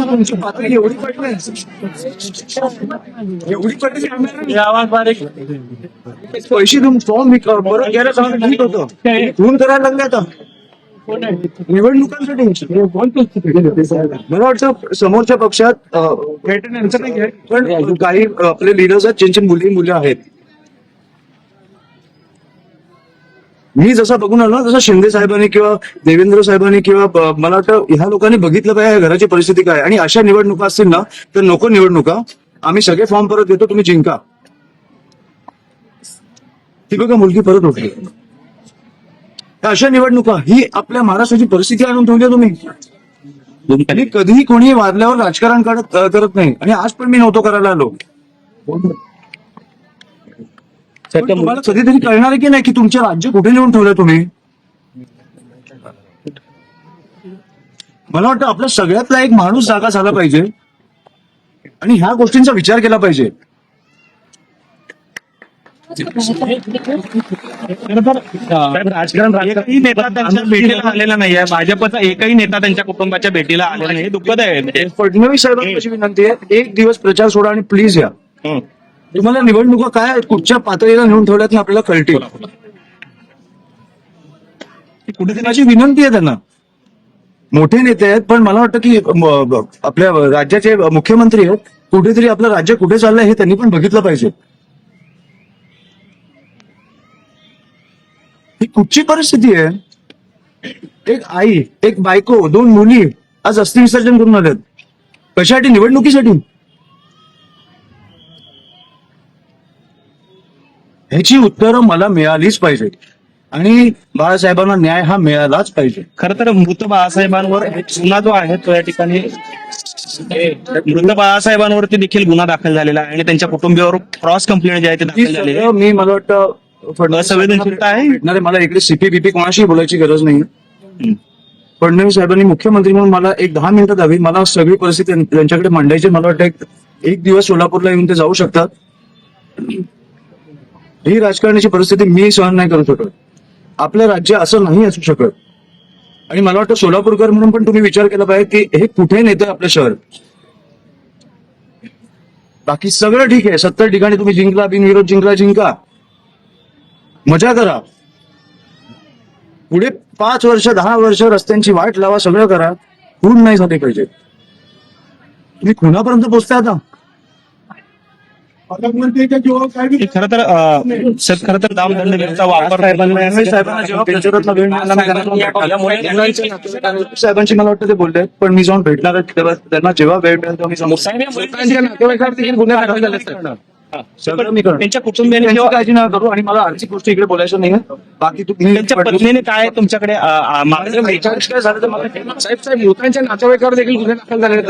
तुमची पातळी एवढी पडली आवाज बारीक पैसे फॉर्म परत घ्यायला सांगा ठीक होतं फोन करायला लागले आता निवडणुकांसाठी. मला वाटतं समोरच्या पक्षात पण काही आपले लिडर्स आहेत ज्यांची मुली आहेत. मी जसा बघून आलो तसं शिंदे साहेबांनी किंवा देवेंद्र साहेबांनी किंवा मला वाटतं ह्या लोकांनी बघितलं पाहिजे घराची परिस्थिती काय. आणि अशा निवडणुका असतील ना तर नको निवडणुका, आम्ही सगळे फॉर्म परत देतो, तुम्ही जिंका. ती बघा मुलगी परत उठली. अशा निवडणुका ही आपल्या महाराष्ट्राची परिस्थिती आणून ठेवली तुम्ही. आणि कधीही कोणी वारल्यावर राजकारण करत नाही. आणि आज पण मी नव्हतो करायला आलो. तुम्हाला कधीतरी कळणार आहे की नाही की तुमचे राज्य कुठे नेऊन ठेवलंय तुम्ही. मला वाटतं आपल्या सगळ्यातला एक माणूस जागा झाला पाहिजे आणि ह्या गोष्टींचा विचार केला पाहिजे. राजकारण एकही नेता त्यांच्या भेटीला आलेला नाहीये. भाजपचा एकही नेता त्यांच्या कुटुंबाच्या भेटीला आलेला नाही. दुःखद आहे. फडणवीस साहेबांची विनंती आहे, एक दिवस प्रचार सोडा आणि प्लीज या. तुम्हाला निवडणुका काय कुठच्या पातळीला नेऊन ठेवल्यात हे आपल्याला कळतील. कुठेतरी माझी विनंती आहे त्यांना. मोठे नेते आहेत पण मला वाटतं की आपल्या राज्याचे मुख्यमंत्री आहेत, कुठेतरी आपलं राज्य कुठे चाललंय हे त्यांनी पण बघितलं पाहिजे. ही कुठची परिस्थिती आहे. एक आई, एक बायको, 2 मुली आज अस्थि विसर्जन करून आल्यात. कशासाठी? निवडणुकीसाठी. ह्याची उत्तरं मला मिळालीच पाहिजे आणि बाळासाहेबांना न्याय हा मिळालाच पाहिजे. खरं तर मृत बाळासाहेबांवर गुन्हा जो आहे तो या ठिकाणी मृत बाळासाहेबांवरती देखील गुन्हा दाखल झालेला आहे आणि त्यांच्या कुटुंबियावर क्रॉस कंप्लेंट जे आहे ते दाखल झालेली आहे. मी मला वाटतं असंवेदनशीलता आहे. मला इकडे सीपीबीपी कोणाशी बोलायची गरज नाही. फडणवीस साहेबांनी मुख्यमंत्री म्हणून मला एक 10 मिनिटं द्यावी. मला सगळी परिस्थिती त्यांच्याकडे मांडायची. मला वाटतं एक दिवस सोलापूरला येऊन ते जाऊ शकतात. ही राजकारणाची परिस्थिती मी सहन नाही करू शकत. आपलं राज्य असं नाही असू शकत. आणि मला वाटतं सोलापूरकर म्हणून पण तुम्ही विचार केला पाहिजे की हे कुठे नेतं आपलं शहर. बाकी सगळं ठीक आहे. 70 ठिकाणी तुम्ही जिंकला, बिनविरोध जिंका, मजा करा. पुढे 5 वर्ष 10 वर्ष रस्त्यांची वाट लावा, सगळं करा. खून नाही झाले पाहिजे. तुम्ही खुनापर्यंत पोहोचताय आता. खरं तर दामदंड वापर साहेबांची मला वाटतं ते बोलले, पण मी जाऊन भेटणार आहे तेव्हा त्यांना जेव्हा वेळ मिळेल त्यांच्या कुटुंबियांनी काळजी नका करू. आणि मला आर्थिक गोष्टी इकडे बोलायचं नाही. बाकी त्यांच्या पत्नीने काय तुमच्याकडे काय झालं तर मला साहेब मृतांच्या नातेवाईकावर देखील गुन्हे दाखल झाले.